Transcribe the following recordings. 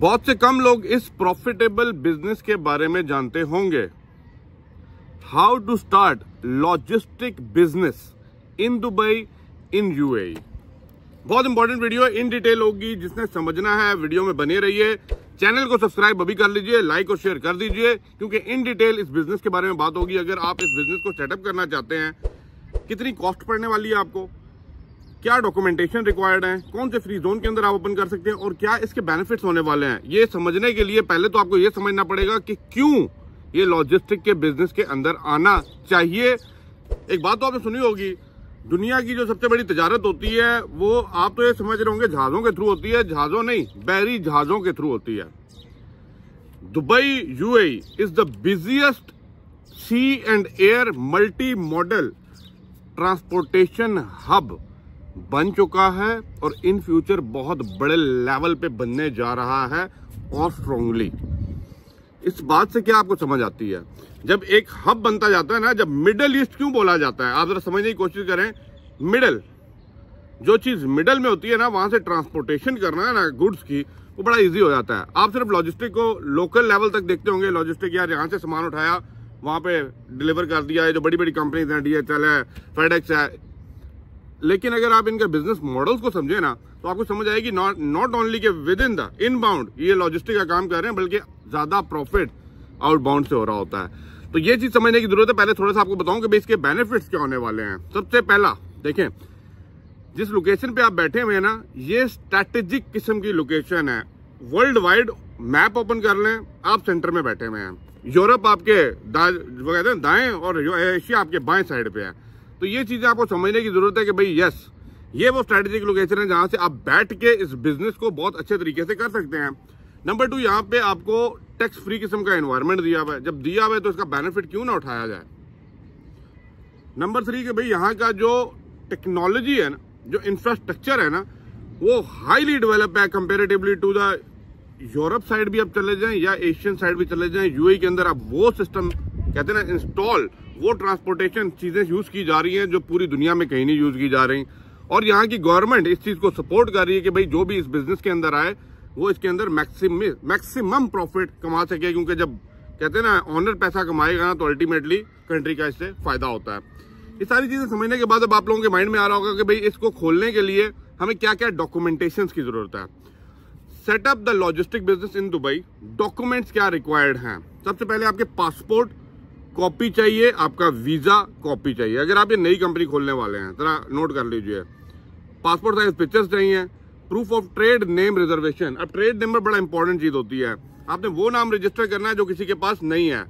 बहुत से कम लोग इस प्रॉफिटेबल बिजनेस के बारे में जानते होंगे। How to start logistic business in Dubai in UAE. बहुत इंपॉर्टेंट वीडियो है, इन डिटेल होगी। जिसने समझना है वीडियो में बने रहिए। चैनल को सब्सक्राइब अभी कर लीजिए, लाइक और शेयर कर दीजिए, क्योंकि इन डिटेल इस बिजनेस के बारे में बात होगी। अगर आप इस बिजनेस को सेटअप करना चाहते हैं, कितनी कॉस्ट पड़ने वाली है आपको, क्या डॉक्यूमेंटेशन रिक्वायर्ड है, कौन से फ्री जोन के अंदर आप ओपन कर सकते हैं और क्या इसके बेनिफिट्स होने वाले हैं, ये समझने के लिए पहले तो आपको ये समझना पड़ेगा कि क्यों ये लॉजिस्टिक के बिजनेस के अंदर आना चाहिए। एक बात तो आपने सुनी होगी, दुनिया की जो सबसे बड़ी तजारत होती है वो आप तो ये समझ रहे होंगे जहाजों के थ्रू होती है। जहाजों नहीं, बहरी जहाजों के थ्रू होती है। Dubai UAE is the busiest sea and air multi modal transportation hub बन चुका है और इन फ्यूचर बहुत बड़े लेवल पे बनने जा रहा है और स्ट्रांगली। इस बात से क्या आपको समझ आती है, जब एक हब बनता जाता है ना, जब मिडल ईस्ट क्यों बोला जाता है, आप जरा समझने की कोशिश करें। मिडल, जो चीज मिडल में होती है ना, वहां से ट्रांसपोर्टेशन करना है ना गुड्स की, वो बड़ा इजी हो जाता है। आप सिर्फ लॉजिस्टिक को लोकल लेवल तक देखते होंगे। लॉजिस्टिक यार यहाँ से सामान उठाया, वहां पे डिलीवर कर दिया है। जो बड़ी बड़ी कंपनीज हैं, DHL है, फेडेक्स है। लेकिन अगर आप इनके बिजनेस मॉडल्स को समझे ना, तो आपको समझ आएगी नॉट ओनली के विद इन द इनबाउंड ये लॉजिस्टिक का काम कर रहे हैं, बल्कि ज्यादा प्रॉफिट आउटबाउंड से हो रहा होता है। तो ये चीज समझने की जरूरत है। पहले थोड़ा सा आपको बताऊं कि इसके बेनिफिट्स क्या होने वाले हैं। सबसे पहला देखें, जिस लोकेशन पे आप बैठे हुए हैं ना, ये स्ट्रैटेजिक किस्म की लोकेशन है। वर्ल्ड वाइड मैप ओपन कर लें, आप सेंटर में बैठे हुए हैं। यूरोप आपके वो कहते हैं दाएं और एशिया आपके बाएं साइड पे है। तो ये चीजें आपको समझने की जरूरत है कि भाई यस, ये वो स्ट्रैटेजिक लोकेशन है जहां से आप बैठ के इस बिजनेस को बहुत अच्छे तरीके से कर सकते हैं। नंबर 2, यहाँ पे आपको टैक्स फ्री किस्म का एनवायरनमेंट दिया हुआ है। जब दिया हुआ है तो इसका बेनिफिट क्यों ना उठाया जाए। नंबर 3 कि भाई यहाँ का जो टेक्नोलॉजी है ना, जो इंफ्रास्ट्रक्चर है ना, वो हाईली डेवलप है comparatively to the Europe side भी आप चले जाएं या एशियन साइड भी चले जाएं। यूएई के अंदर आप वो सिस्टम कहते हैं ना इंस्टॉल, वो ट्रांसपोर्टेशन चीजें यूज की जा रही हैं जो पूरी दुनिया में कहीं नहीं यूज की जा रही। और यहाँ की गवर्नमेंट इस चीज को सपोर्ट कर रही है कि भाई जो भी इस बिजनेस के अंदर आए वो इसके अंदर मैक्सिमम प्रॉफिट कमा सके, क्योंकि जब कहते हैं ना ऑनर पैसा कमाएगा ना, तो अल्टीमेटली कंट्री का इससे फायदा होता है। ये सारी चीजें समझने के बाद अब आप लोगों के माइंड में आ रहा होगा कि भाई इसको खोलने के लिए हमें क्या क्या डॉक्यूमेंटेशन की जरूरत है। Setup the logistic business in Dubai, documents क्या रिक्वायर्ड हैं। सबसे पहले आपके पासपोर्ट कॉपी चाहिए, आपका वीजा कॉपी चाहिए। अगर आप ये नई कंपनी खोलने वाले हैं, जरा नोट कर लीजिए। पासपोर्ट साइज पिक्चर्स चाहिए, proof of trade name reservation. अब ट्रेड नेम बड़ा इंपॉर्टेंट चीज होती है। आपने वो नाम रजिस्टर करना है जो किसी के पास नहीं है।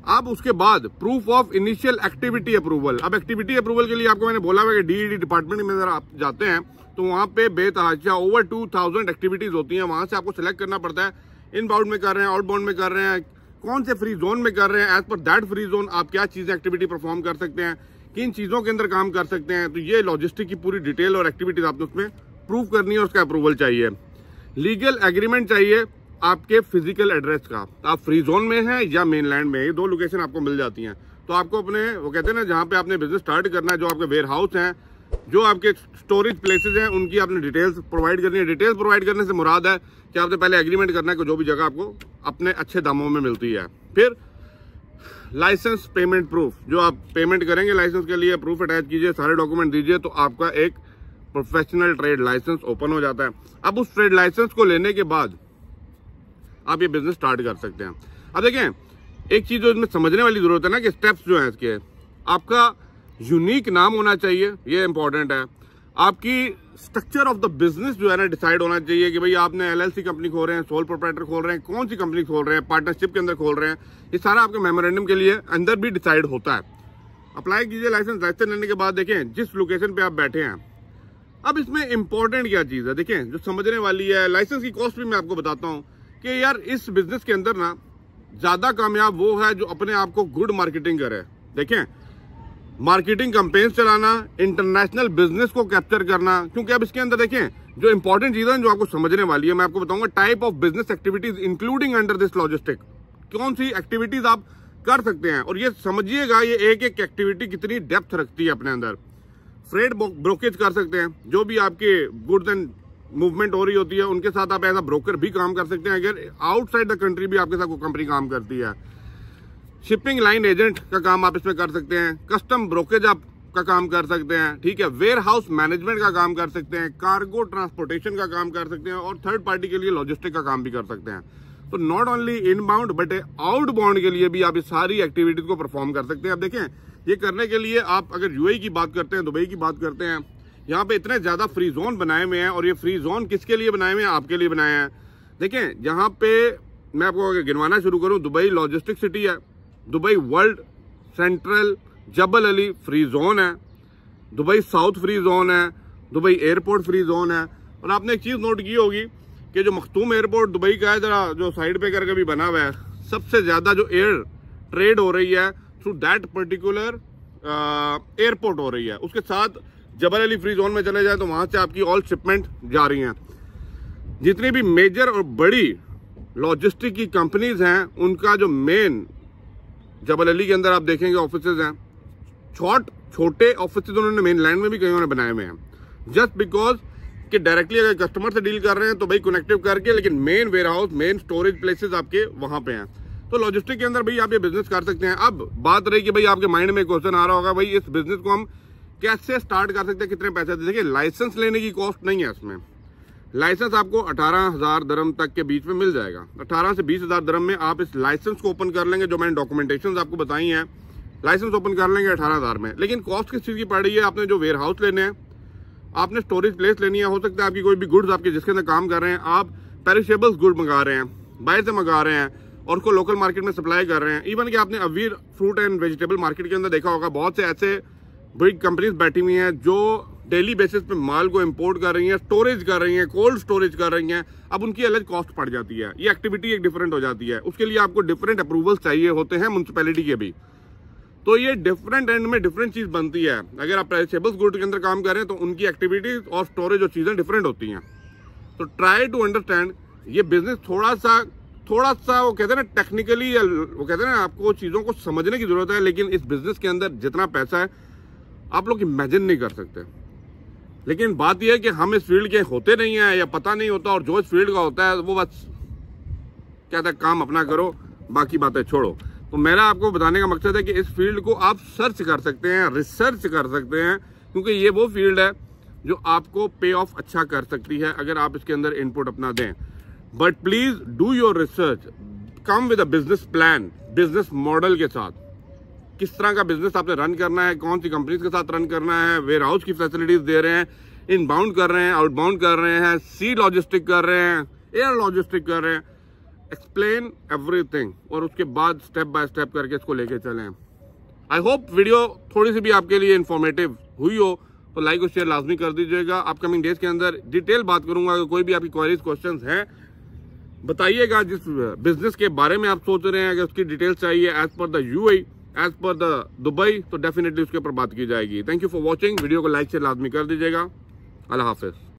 अब उसके बाद proof of initial activity approval. अब एक्टिविटी अप्रूवल के लिए आपको मैंने बोला हुआ कि DED डिपार्टमेंट में अगर आप जाते हैं तो वहां पे बेतहाशा ओवर 2000 एक्टिविटीज होती हैं। वहां से आपको सिलेक्ट करना पड़ता है, इनबाउंड में कर रहे हैं, आउटबाउंड में कर रहे हैं, कौन से फ्री जोन में कर रहे हैं। As per that free zone आप क्या चीज एक्टिविटी परफॉर्म कर सकते हैं, किन चीजों के अंदर काम कर सकते हैं। तो ये लॉजिस्टिक की पूरी डिटेल और एक्टिविटीज आपने उसमें प्रूव करनी है, उसका अप्रूवल चाहिए। लीगल एग्रीमेंट चाहिए आपके फिजिकल एड्रेस का, आप फ्री जोन में हैं या मेनलैंड में, ये 2 लोकेशन आपको मिल जाती हैं। तो आपको अपने वो कहते हैं ना जहां पे आपने बिजनेस स्टार्ट करना है, जो आपके वेयर हाउस हैं, जो आपके स्टोरेज प्लेसेस हैं, उनकी आपने डिटेल्स प्रोवाइड करनी है। डिटेल्स प्रोवाइड करने से मुराद है कि आपने पहले एग्रीमेंट करना है कि जो भी जगह आपको अपने अच्छे दामों में मिलती है। फिर लाइसेंस पेमेंट प्रूफ, जो आप पेमेंट करेंगे लाइसेंस के लिए, प्रूफ अटैच कीजिए, सारे डॉक्यूमेंट दीजिए, तो आपका एक प्रोफेशनल ट्रेड लाइसेंस ओपन हो जाता है। अब उस ट्रेड लाइसेंस को लेने के बाद आप ये बिजनेस स्टार्ट कर सकते हैं। अब देखें, एक चीज जो इसमें समझने वाली जरूरत है ना कि स्टेप्स जो है इसके, आपका यूनिक नाम होना चाहिए, ये इंपॉर्टेंट है। आपकी स्ट्रक्चर ऑफ द बिजनेस जो है ना डिसाइड होना चाहिए कि भाई आपने LLC कंपनी खोल रहे हैं, सोल प्रोप्राइटर खोल रहे हैं, कौन सी कंपनी खोल रहे हैं, पार्टनरशिप के अंदर खोल रहे हैं, ये सारा आपके मेमोरेंडम के लिए अंदर भी डिसाइड होता है। अप्लाई कीजिए लाइसेंस लेने के बाद देखें जिस लोकेशन पे आप बैठे हैं। अब इसमें इंपॉर्टेंट क्या चीज है, देखें जो समझने वाली है। लाइसेंस की कॉस्ट भी मैं आपको बताता हूँ कि यार इस बिजनेस के अंदर ना ज्यादा कामयाब वो है जो अपने आप को गुड मार्केटिंग करे। देखें, मार्केटिंग कैंपेन्स चलाना, इंटरनेशनल बिजनेस को कैप्चर करना, क्योंकि अब इसके अंदर देखें जो इंपॉर्टेंट चीजें हैं जो आपको समझने वाली है, मैं आपको बताऊंगा। Type of business activities including under this logistic, कौन सी एक्टिविटीज आप कर सकते हैं। और ये समझिएगा ये एक एक एक्टिविटी कितनी डेप्थ रखती है अपने अंदर। फ्रेट ब्रोकेज कर सकते हैं, जो भी आपके गुड्स एंड मूवमेंट हो रही होती है, उनके साथ आप एज अ ब्रोकर भी काम कर सकते हैं। अगर आउटसाइड द कंट्री भी आपके साथ कोई कंपनी काम करती है, शिपिंग लाइन एजेंट का काम आप इसमें कर सकते हैं, कस्टम ब्रोकेज आप का काम कर सकते हैं, ठीक है, वेयर हाउस मैनेजमेंट का काम कर सकते हैं, कार्गो ट्रांसपोर्टेशन का काम कर सकते हैं और थर्ड पार्टी के लिए लॉजिस्टिक का काम भी कर सकते हैं। तो not only inbound but outbound के लिए भी आप इस सारी एक्टिविटीज को परफॉर्म कर सकते हैं। अब देखें, ये करने के लिए आप अगर यूएई की बात करते हैं, दुबई की बात करते हैं, यहाँ पे इतने ज्यादा फ्री जोन बनाए हुए हैं और ये फ्री जोन किसके लिए बनाए हुए हैं? आपके लिए बनाए हैं। देखें, यहाँ पे मैं आपको अगर गिनवाना शुरू करूं, दुबई लॉजिस्टिक सिटी है, दुबई वर्ल्ड सेंट्रल जबल अली फ्री जोन है, दुबई साउथ फ्री जोन है, दुबई एयरपोर्ट फ्री जोन है। और आपने एक चीज नोट की होगी कि जो मखतूम एयरपोर्ट दुबई का है, जरा जो साइड पे करके भी बना हुआ है, सबसे ज्यादा जो एयर ट्रेड हो रही है थ्रू दैट पर्टिकुलर एयरपोर्ट हो रही है। उसके साथ जबल अली फ्री जोन में चले जाए तो वहां से आपकी ऑल शिपमेंट जा रही हैं। जितनी भी मेजर और बड़ी लॉजिस्टिक की कंपनीज हैं, उनका जो मेन जबल अली के अंदर आप देखेंगे ऑफिसेज हैं, छोटे ऑफिसेज उन्होंने मेन लैंड में भी कहीं उन्होंने बनाए हुए हैं, जस्ट बिकॉज कि डायरेक्टली अगर कस्टमर से डील कर रहे हैं तो भाई कनेक्टिव करके, लेकिन main warehouse, main storage places आपके वहां पे हैं। तो लॉजिस्टिक के अंदर भाई आप ये बिजनेस कर सकते हैं। अब बात रही कि भाई आपके माइंड में क्वेश्चन आ रहा होगा, भाई इस बिजनेस को हम कैसे स्टार्ट कर सकते हैं, कितने पैसे दे? देखिए, लाइसेंस लेने की कॉस्ट नहीं है इसमें। लाइसेंस आपको 18,000 दरम तक के बीच में मिल जाएगा। 18 से 20,000 दरम में आप इस लाइसेंस को ओपन कर लेंगे। जो मैंने डॉक्यूमेंटेशन आपको बताई हैं, लाइसेंस ओपन कर लेंगे 18,000 में। लेकिन कॉस्ट किस चीज की पड़ रही है? आपने जो वेयर हाउस लेने हैं, आपने स्टोरेज प्लेस लेनी है, हो सकता है आपकी कोई भी गुड्स आपके जिसके अंदर काम कर रहे हैं, आप पेरिशेबल्स गुड मंगा रहे हैं, बाहर से मंगा रहे हैं और उसको लोकल मार्केट में सप्लाई कर रहे हैं। इवन कि आपने अवीर फ्रूट एंड वेजिटेबल मार्केट के अंदर देखा होगा, बहुत से ऐसे बिग कंपनीज बैठी हुई हैं जो डेली बेसिस पे माल को इंपोर्ट कर रही हैं, स्टोरेज कर रही हैं, कोल्ड स्टोरेज कर रही हैं। अब उनकी अलग कॉस्ट पड़ जाती है, ये एक्टिविटी एक डिफरेंट हो जाती है। उसके लिए आपको डिफरेंट अप्रूवल्स चाहिए होते हैं म्युनिसिपैलिटी के भी। तो ये डिफरेंट एंड में डिफरेंट चीज बनती है। अगर आप पेरिशेबल्स गुड के अंदर काम कर रहे हैं तो उनकी एक्टिविटीज और स्टोरेज और चीजें डिफरेंट होती हैं। तो ट्राई टू अंडरस्टैंड ये बिजनेस थोड़ा सा वो कहते हैं ना टेक्निकली, वो कहते हैं ना आपको चीजों को समझने की जरूरत है। लेकिन इस बिजनेस के अंदर जितना पैसा है आप लोग इमेजिन नहीं कर सकते। लेकिन बात यह है कि हम इस फील्ड के होते नहीं है या पता नहीं होता, और जो इस फील्ड का होता है वो बस कहता है काम अपना करो, बाकी बातें छोड़ो। तो मेरा आपको बताने का मकसद है कि इस फील्ड को आप सर्च कर सकते हैं, रिसर्च कर सकते हैं, क्योंकि ये वो फील्ड है जो आपको पे ऑफ अच्छा कर सकती है अगर आप इसके अंदर इनपुट अपना दें। But please do your research, come with a business plan, business model के साथ। किस तरह का बिजनेस आपने रन करना है, कौन सी कंपनीज के साथ रन करना है, वेयर हाउस की फैसिलिटीज दे रहे हैं, इनबाउंड कर रहे हैं, आउटबाउंड कर रहे हैं, सी लॉजिस्टिक कर रहे हैं, एयर लॉजिस्टिक कर रहे हैं। एक्सप्लेन एवरीथिंग और उसके बाद स्टेप बाय स्टेप करके इसको लेके चलें। आई होप वीडियो थोड़ी सी भी आपके लिए इंफॉर्मेटिव हुई हो, तो लाइक और शेयर लाजमी कर दीजिएगा। अपकमिंग डेज के अंदर डिटेल बात करूंगा। अगर कोई भी आपकी क्वेरीज क्वेश्चंस हैं बताइएगा। जिस बिजनेस के बारे में आप सोच रहे हैं, अगर उसकी डिटेल्स चाहिए as per the UAE, as per the Dubai, तो डेफिनेटली उसके ऊपर बात की जाएगी। Thank you for watching. Video को लाइक शेयर लाजमी कर दीजिएगा। अल्लाह हाफिज।